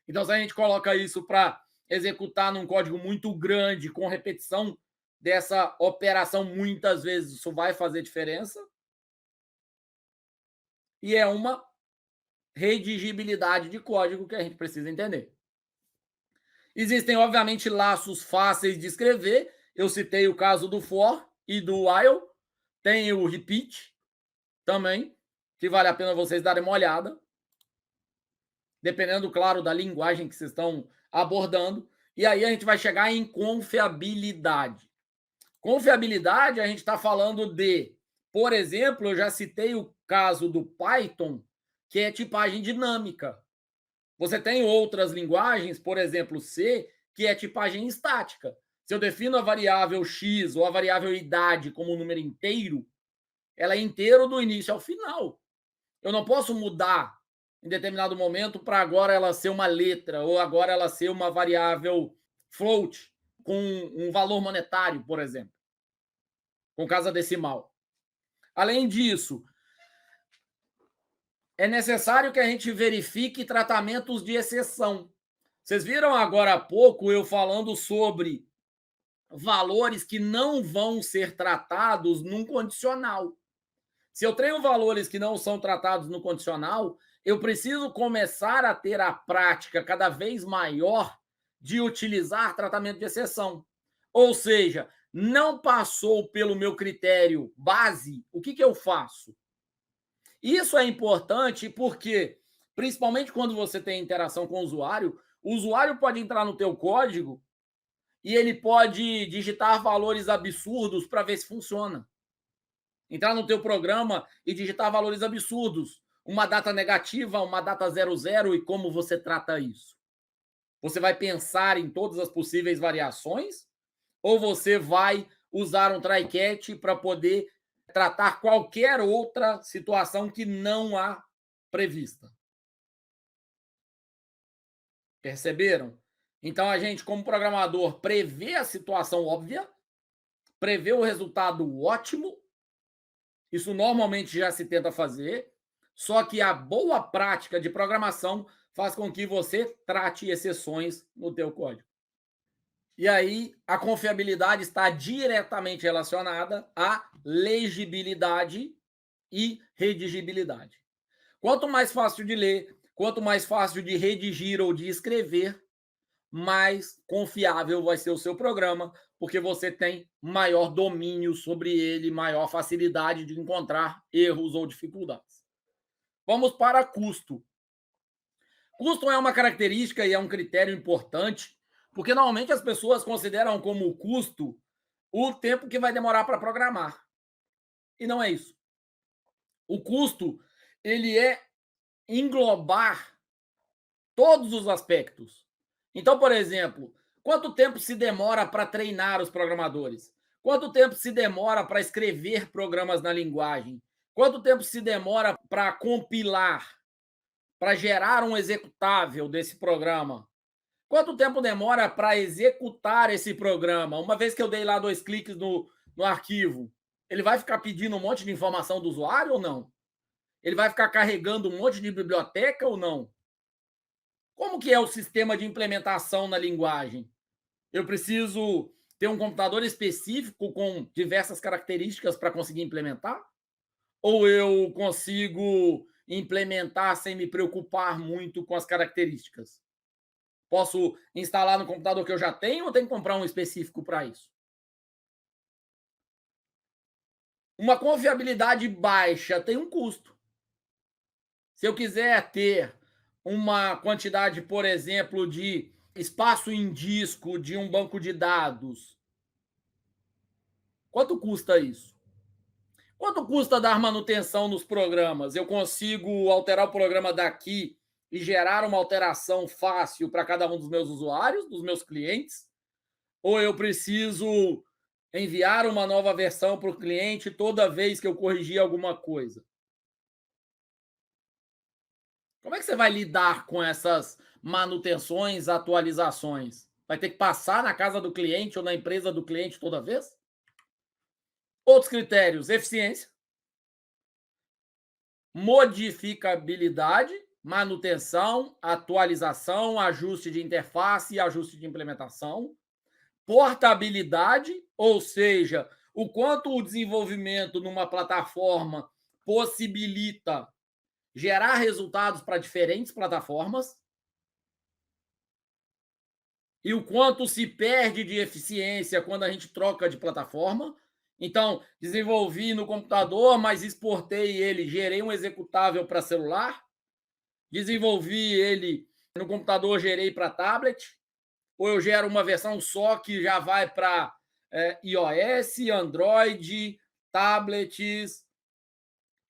Então, se a gente coloca isso para executar num código muito grande, com repetição dessa operação, muitas vezes isso vai fazer diferença. E é uma redigibilidade de código que a gente precisa entender. Existem, obviamente, laços fáceis de escrever. Eu citei o caso do for e do while. Tem o repeat também, que vale a pena vocês darem uma olhada. Dependendo, claro, da linguagem que vocês estão abordando. E aí a gente vai chegar em confiabilidade. Confiabilidade, a gente está falando de, por exemplo, eu já citei o caso do Python, que é tipagem dinâmica. Você tem outras linguagens, por exemplo, C, que é tipagem estática. Se eu defino a variável x ou a variável idade como um número inteiro, ela é inteiro do início ao final. Eu não posso mudar em determinado momento para agora ela ser uma letra ou agora ela ser uma variável float com um valor monetário, por exemplo, com casa decimal. Além disso, é necessário que a gente verifique tratamentos de exceção. Vocês viram agora há pouco eu falando sobre valores que não vão ser tratados num condicional. Se eu tenho valores que não são tratados no condicional, eu preciso começar a ter a prática cada vez maior de utilizar tratamento de exceção. Ou seja, não passou pelo meu critério base, o que eu faço? Isso é importante porque, principalmente quando você tem interação com o usuário pode entrar no teu código e ele pode digitar valores absurdos para ver se funciona. Entrar no teu programa e digitar valores absurdos. Uma data negativa, uma data 00 e como você trata isso? Você vai pensar em todas as possíveis variações ou você vai usar um try-catch para poder tratar qualquer outra situação que não há prevista? Perceberam? Então, a gente, como programador, prevê a situação óbvia, prevê o resultado ótimo. Isso normalmente já se tenta fazer, só que a boa prática de programação faz com que você trate exceções no teu código. E aí, a confiabilidade está diretamente relacionada à legibilidade e redigibilidade. Quanto mais fácil de ler, quanto mais fácil de redigir ou de escrever, mais confiável vai ser o seu programa, porque você tem maior domínio sobre ele, maior facilidade de encontrar erros ou dificuldades. Vamos para custo. Custo é uma característica e é um critério importante, porque normalmente as pessoas consideram como custo o tempo que vai demorar para programar. E não é isso. O custo, ele é englobar todos os aspectos. Então, por exemplo, quanto tempo se demora para treinar os programadores? Quanto tempo se demora para escrever programas na linguagem? Quanto tempo se demora para compilar, para gerar um executável desse programa? Quanto tempo demora para executar esse programa? Uma vez que eu dei lá 2 cliques no arquivo, ele vai ficar pedindo um monte de informação do usuário ou não? Ele vai ficar carregando um monte de biblioteca ou não? Como que é o sistema de implementação na linguagem? Eu preciso ter um computador específico com diversas características para conseguir implementar? ou eu consigo implementar sem me preocupar muito com as características? Posso instalar no computador que eu já tenho ou tenho que comprar um específico para isso? Uma confiabilidade baixa tem um custo. Se eu quiser ter uma quantidade, por exemplo, de espaço em disco de um banco de dados, quanto custa isso? Quanto custa dar manutenção nos programas? Eu consigo alterar o programa daqui e gerar uma alteração fácil para cada um dos meus usuários, dos meus clientes? Ou eu preciso enviar uma nova versão para o cliente toda vez que eu corrigir alguma coisa? Como é que você vai lidar com essas manutenções, atualizações? Vai ter que passar na casa do cliente ou na empresa do cliente toda vez? Outros critérios: eficiência, modificabilidade, manutenção, atualização, ajuste de interface e ajuste de implementação, portabilidade, ou seja, o quanto o desenvolvimento numa plataforma possibilita gerar resultados para diferentes plataformas e o quanto se perde de eficiência quando a gente troca de plataforma. Então, desenvolvi no computador, mas exportei ele, gerei um executável para celular, desenvolvi ele no computador, gerei para tablet, ou eu gero uma versão só que já vai para iOS, Android, tablets,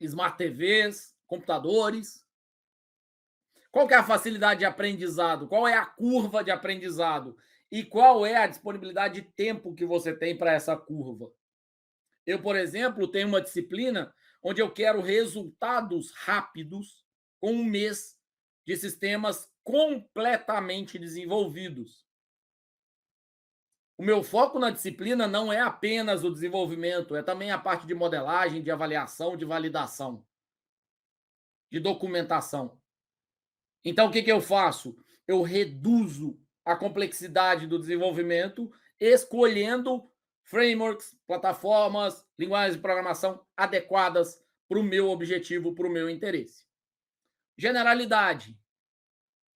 Smart TVs, computadores. Qual que é a facilidade de aprendizado? Qual é a curva de aprendizado? E qual é a disponibilidade de tempo que você tem para essa curva? Eu, por exemplo, tenho uma disciplina onde eu quero resultados rápidos com um mês de sistemas completamente desenvolvidos. O meu foco na disciplina não é apenas o desenvolvimento, é também a parte de modelagem, de avaliação, de validação, de documentação. Então, o que eu faço? Eu reduzo a complexidade do desenvolvimento, escolhendo frameworks, plataformas, linguagens de programação adequadas para o meu objetivo, para o meu interesse. Generalidade.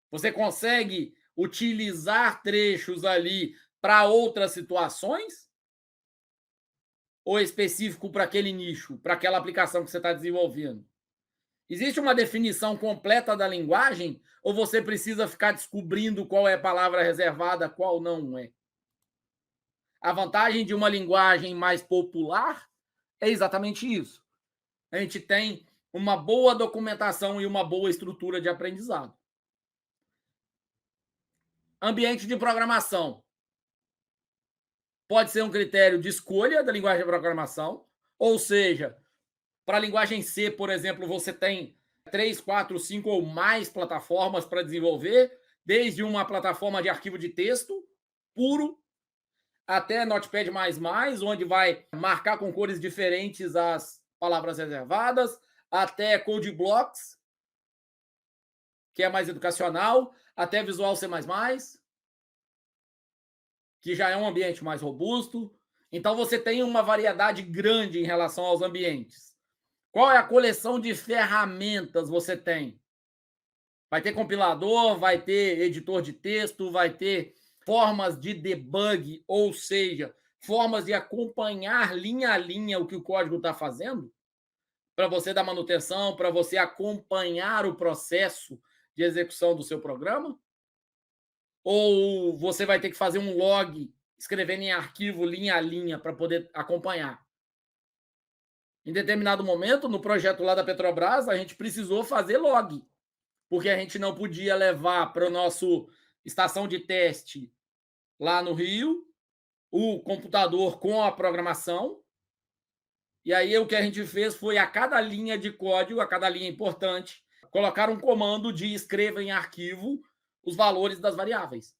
Você consegue utilizar trechos ali para outras situações? Ou específico para aquele nicho, para aquela aplicação que você está desenvolvendo? Existe uma definição completa da linguagem ou você precisa ficar descobrindo qual é a palavra reservada, qual não é? A vantagem de uma linguagem mais popular é exatamente isso. A gente tem uma boa documentação e uma boa estrutura de aprendizado. Ambiente de programação. Pode ser um critério de escolha da linguagem de programação, ou seja, para a linguagem C, por exemplo, você tem 3, 4, 5 ou mais plataformas para desenvolver, desde uma plataforma de arquivo de texto puro até Notepad++, onde vai marcar com cores diferentes as palavras reservadas, até Code Blocks, que é mais educacional, até Visual C++, que já é um ambiente mais robusto. Então, você tem uma variedade grande em relação aos ambientes. Qual é a coleção de ferramentas você tem? Vai ter compilador, vai ter editor de texto, vai ter formas de debug, ou seja, formas de acompanhar linha a linha o que o código está fazendo, para você dar manutenção, para você acompanhar o processo de execução do seu programa? Ou você vai ter que fazer um log, escrevendo em arquivo linha a linha para poder acompanhar? Em determinado momento, no projeto lá da Petrobras, a gente precisou fazer log, porque a gente não podia levar para o nosso estação de teste lá no Rio o computador com a programação. E aí o que a gente fez foi, a cada linha de código, a cada linha importante, colocar um comando de escreva em arquivo os valores das variáveis.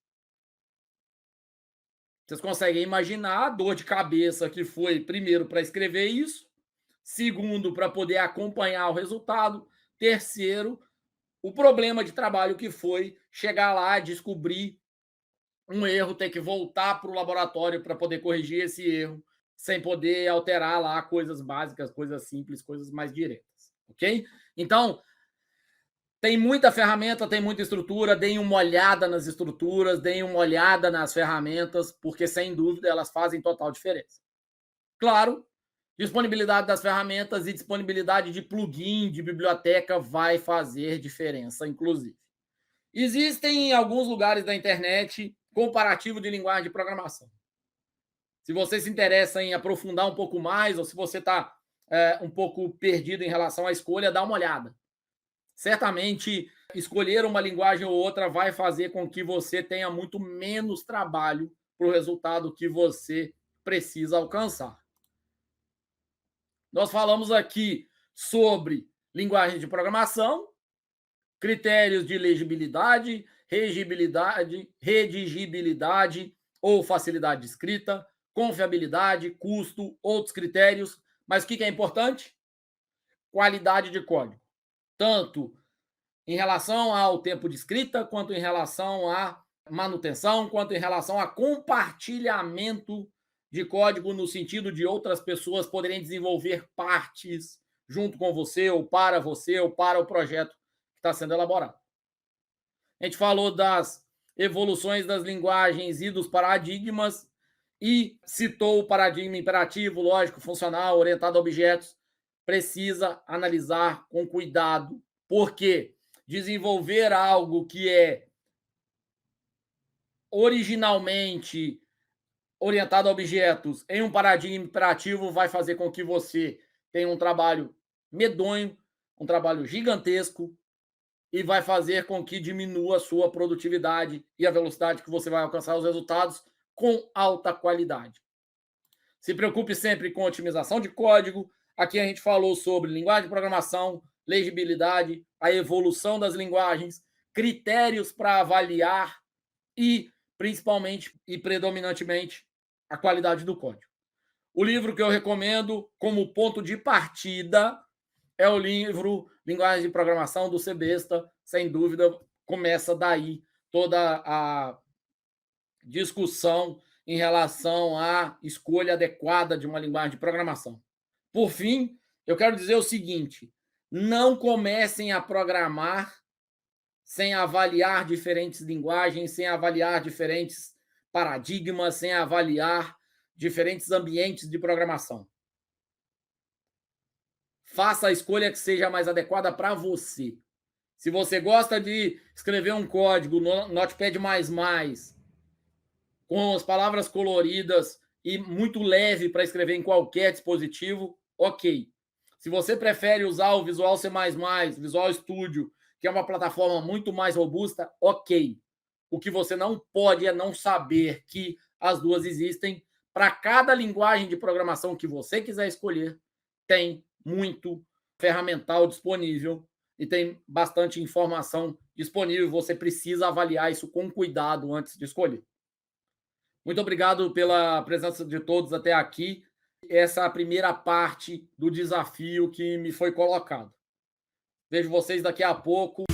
Vocês conseguem imaginar a dor de cabeça que foi, primeiro, para escrever isso, segundo, para poder acompanhar o resultado, terceiro, o problema de trabalho que foi chegar lá, descobrir um erro, ter que voltar para o laboratório para poder corrigir esse erro, sem poder alterar lá coisas básicas, coisas simples, coisas mais diretas, ok? Então, tem muita ferramenta, tem muita estrutura, deem uma olhada nas estruturas, deem uma olhada nas ferramentas, porque, sem dúvida, elas fazem total diferença. Claro, disponibilidade das ferramentas e disponibilidade de plugin, de biblioteca vai fazer diferença, inclusive. Existem em alguns lugares da internet comparativo de linguagem de programação. Se você se interessa em aprofundar um pouco mais, ou se você está um pouco perdido em relação à escolha, dá uma olhada. Certamente, escolher uma linguagem ou outra vai fazer com que você tenha muito menos trabalho para o resultado que você precisa alcançar. Nós falamos aqui sobre linguagem de programação, critérios de legibilidade, redigibilidade ou facilidade de escrita, confiabilidade, custo, outros critérios. Mas o que é importante? Qualidade de código. Tanto em relação ao tempo de escrita, quanto em relação à manutenção, quanto em relação a compartilhamento de código, no sentido de outras pessoas poderem desenvolver partes junto com você, ou para o projeto que está sendo elaborado. A gente falou das evoluções das linguagens e dos paradigmas, e citou o paradigma imperativo, lógico, funcional, orientado a objetos. Precisa analisar com cuidado, porque desenvolver algo que é originalmente orientado a objetos em um paradigma imperativo vai fazer com que você tenha um trabalho medonho, um trabalho gigantesco, e vai fazer com que diminua a sua produtividade e a velocidade que você vai alcançar os resultados com alta qualidade. Se preocupe sempre com otimização de código. Aqui a gente falou sobre linguagem de programação, legibilidade, a evolução das linguagens, critérios para avaliar e, principalmente e predominantemente, a qualidade do código. O livro que eu recomendo como ponto de partida é o livro Linguagem de Programação, do Sebesta. Sem dúvida, começa daí toda a discussão em relação à escolha adequada de uma linguagem de programação. Por fim, eu quero dizer o seguinte: não comecem a programar sem avaliar diferentes linguagens, sem avaliar diferentes paradigmas, sem avaliar diferentes ambientes de programação. Faça a escolha que seja mais adequada para você. Se você gosta de escrever um código no Notepad++, com as palavras coloridas e muito leve para escrever em qualquer dispositivo, ok. Se você prefere usar o Visual C++, Visual Studio, que é uma plataforma muito mais robusta, ok. O que você não pode é não saber que as duas existem. Para cada linguagem de programação que você quiser escolher, tem muito ferramental disponível e tem bastante informação disponível. Você precisa avaliar isso com cuidado antes de escolher. Muito obrigado pela presença de todos até aqui. Essa é a primeira parte do desafio que me foi colocado. Vejo vocês daqui a pouco.